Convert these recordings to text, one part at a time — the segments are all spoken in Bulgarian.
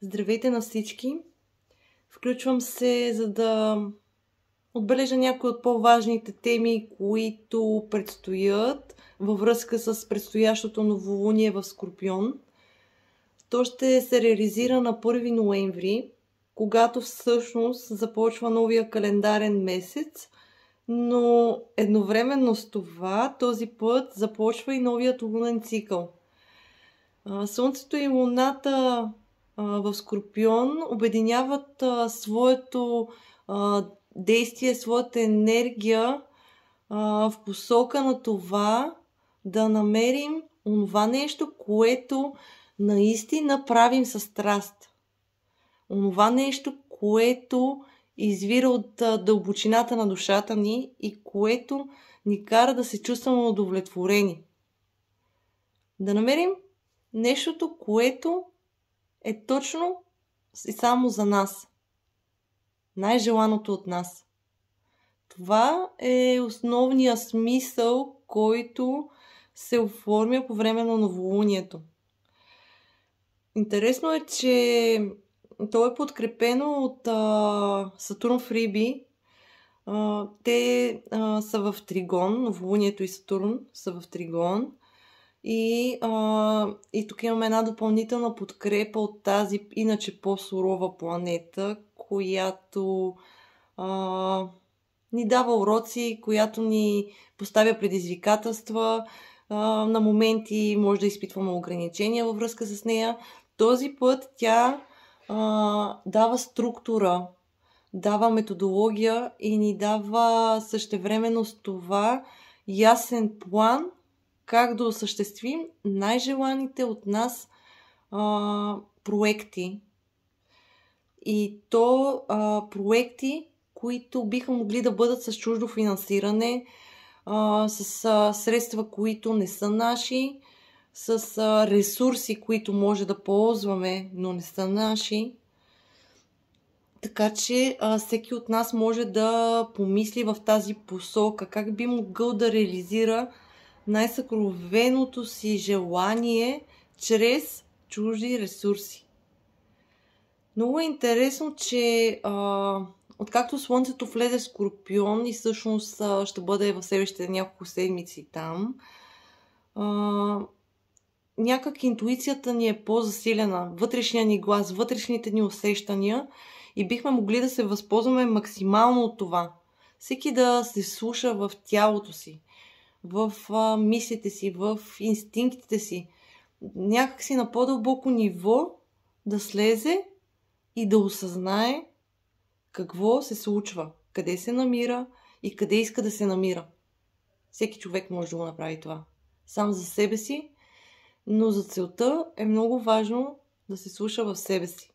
Здравейте на всички! Включвам се, за да отбележа някои от по-важните теми, които предстоят във връзка с предстоящото новолуние в Скорпион. То ще се реализира на 1 ноември, когато всъщност започва новия календарен месец, но едновременно с това този път започва и новият лунен цикъл. Слънцето и Луната в Скорпион обединяват своето действие, своята енергия в посока на това да намерим онова нещо, което наистина правим със страст. Онова нещо, което извира от дълбочината на душата ни и което ни кара да се чувстваме удовлетворени. Да намерим нещото, което е точно и само за нас. Най-желаното от нас. Това е основният смисъл, който се оформя по време на новолунието. Интересно е, че то е подкрепено от Сатурн в Риби. Те са в Тригон, новолунието и Сатурн са в Тригон. И тук имаме една допълнителна подкрепа от тази иначе по-сурова планета, която ни дава уроци, която ни поставя предизвикателства. На моменти може да изпитваме ограничения във връзка с нея. Този път тя дава структура, дава методология и ни дава същевременно с това ясен план как да осъществим най-желаните от нас проекти. И то проекти, които биха могли да бъдат с чуждо финансиране, с средства, които не са наши, с ресурси, които може да ползваме, но не са наши. Така че всеки от нас може да помисли в тази посока, как би могъл да реализира най-съкровеното си желание чрез чужди ресурси. Много е интересно, че откакто Слънцето влезе в Скорпион и всъщност ще бъде в следващите няколко седмици там, някак интуицията ни е по-засилена, вътрешния ни глас, вътрешните ни усещания и бихме могли да се възползваме максимално от това. Всеки да се слуша в тялото си, в мислите си, в инстинктите си. Някак си на по-дълбоко ниво да слезе и да осъзнае какво се случва, къде се намира и къде иска да се намира. Всеки човек може да го направи това. Сам за себе си, но за целта е много важно да се слуша в себе си.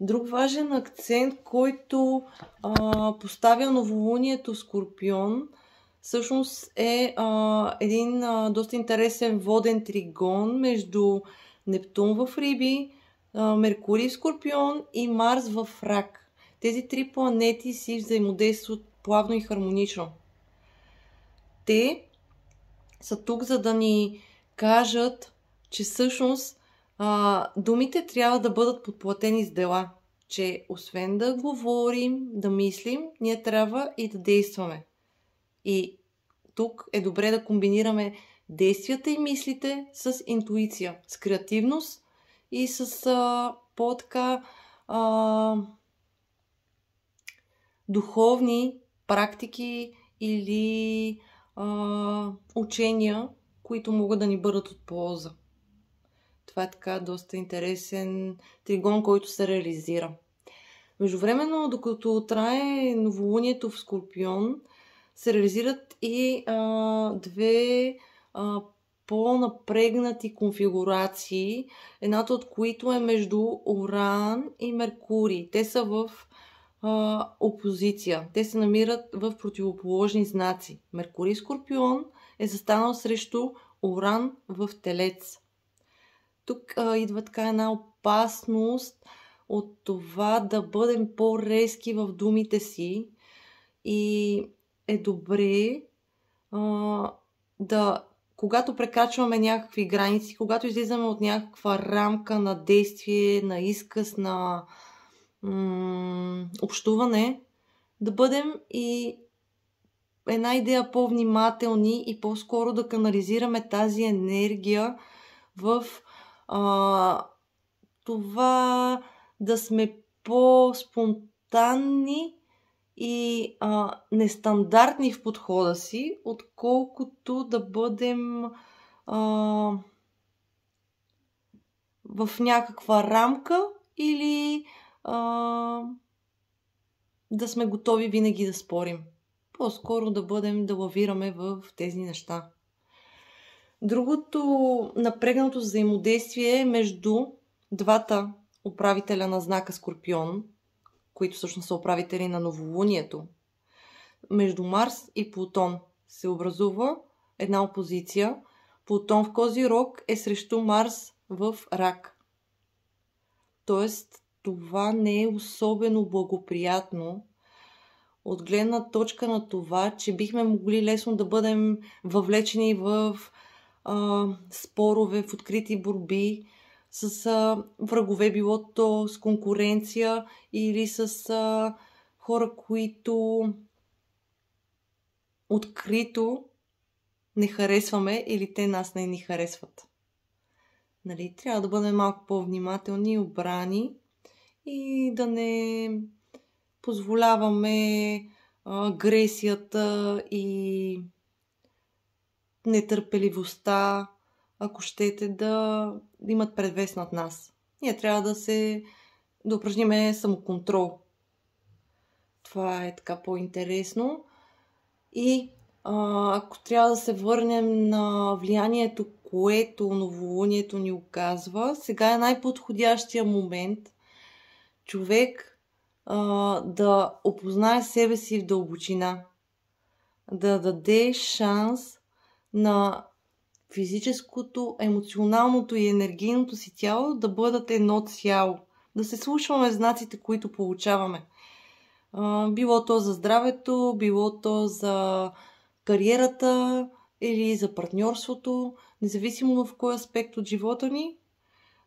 Друг важен акцент, който поставя новолунието Скорпион, всъщност е един доста интересен воден тригон между Нептун в Риби, Меркурий в Скорпион и Марс в Рак. Тези три планети си взаимодействат плавно и хармонично. Те са тук, за да ни кажат, че всъщност думите трябва да бъдат подплатени с дела. Че освен да говорим, да мислим, ние трябва и да действаме. И тук е добре да комбинираме действията и мислите с интуиция, с креативност и с по-така духовни практики или учения, които могат да ни бъдат от полза. Това е така доста интересен тригон, който се реализира. Междувременно, докато трае новолунието в Скорпион, се реализират и две по-напрегнати конфигурации, едната от които е между Уран и Меркурий. Те са в опозиция. Те се намират в противоположни знаци. Меркурий Скорпион е застанал срещу Уран в Телец. Тук идва така една опасност от това да бъдем по-резки в думите си и е добре когато прекрачваме някакви граници, когато излизаме от някаква рамка на действие, на изказ, на общуване, да бъдем и една идея по-внимателни и по-скоро да канализираме тази енергия в това да сме по-спонтанни и нестандартни в подхода си, отколкото да бъдем в някаква рамка или да сме готови винаги да спорим. По-скоро да лавираме в тези неща. Другото напрегнато взаимодействие е между двата управителя на знака Скорпион, които всъщност са управители на новолунието. Между Марс и Плутон се образува една опозиция. Плутон в Козирог е срещу Марс в Рак. Тоест, това не е особено благоприятно от гледна точка на това, че бихме могли лесно да бъдем въвлечени в спорове, в открити борби с врагове, било то с конкуренция или с хора, които открито не харесваме или те нас не ни харесват. Нали? Трябва да бъдем малко по-внимателни и обрани и да не позволяваме агресията и нетърпеливостта, ако щете, да имат предвес над нас. Ние трябва да упражниме самоконтрол. Това е така по-интересно. И ако трябва да се върнем на влиянието, което новолунието ни оказва, сега е най-подходящия момент човек да опознае себе си в дълбочина, да даде шанс на физическото, емоционалното и енергийното си тяло да бъдат едно цяло. Да се слушваме в знаците, които получаваме. Било то за здравето, било то за кариерата или за партньорството, независимо в кой аспект от живота ни,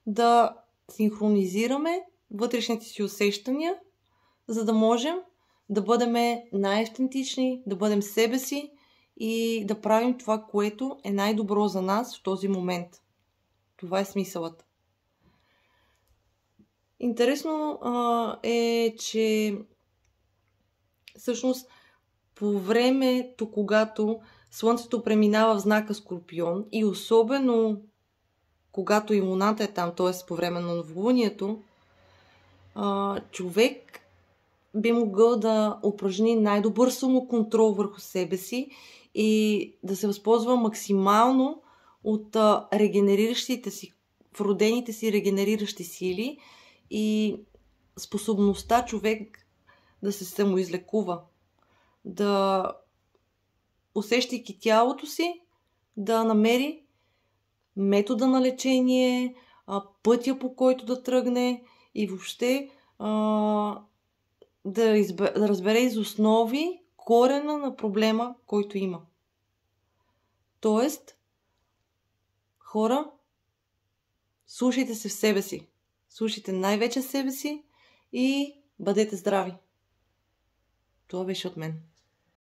да синхронизираме вътрешните си усещания, за да можем да бъдем най-автентични, да бъдем себе си и да правим това, което е най-добро за нас в този момент. Това е смисълът. Интересно е, че всъщност по времето, когато Слънцето преминава в знака Скорпион и особено когато и Луната е там, т.е. по време на новолунието, човек би могъл да упражни най-добър самоконтрол върху себе си и да се възползва максимално от регенериращите си, вродените си регенериращи сили и способността човек да се самоизлекува, да усещайки тялото си, да намери метода на лечение, пътя по който да тръгне и въобще да разбере из основи корена на проблема, който има. Тоест, хора, слушайте се в себе си. Слушайте най-вече себе си и бъдете здрави. Това беше от мен.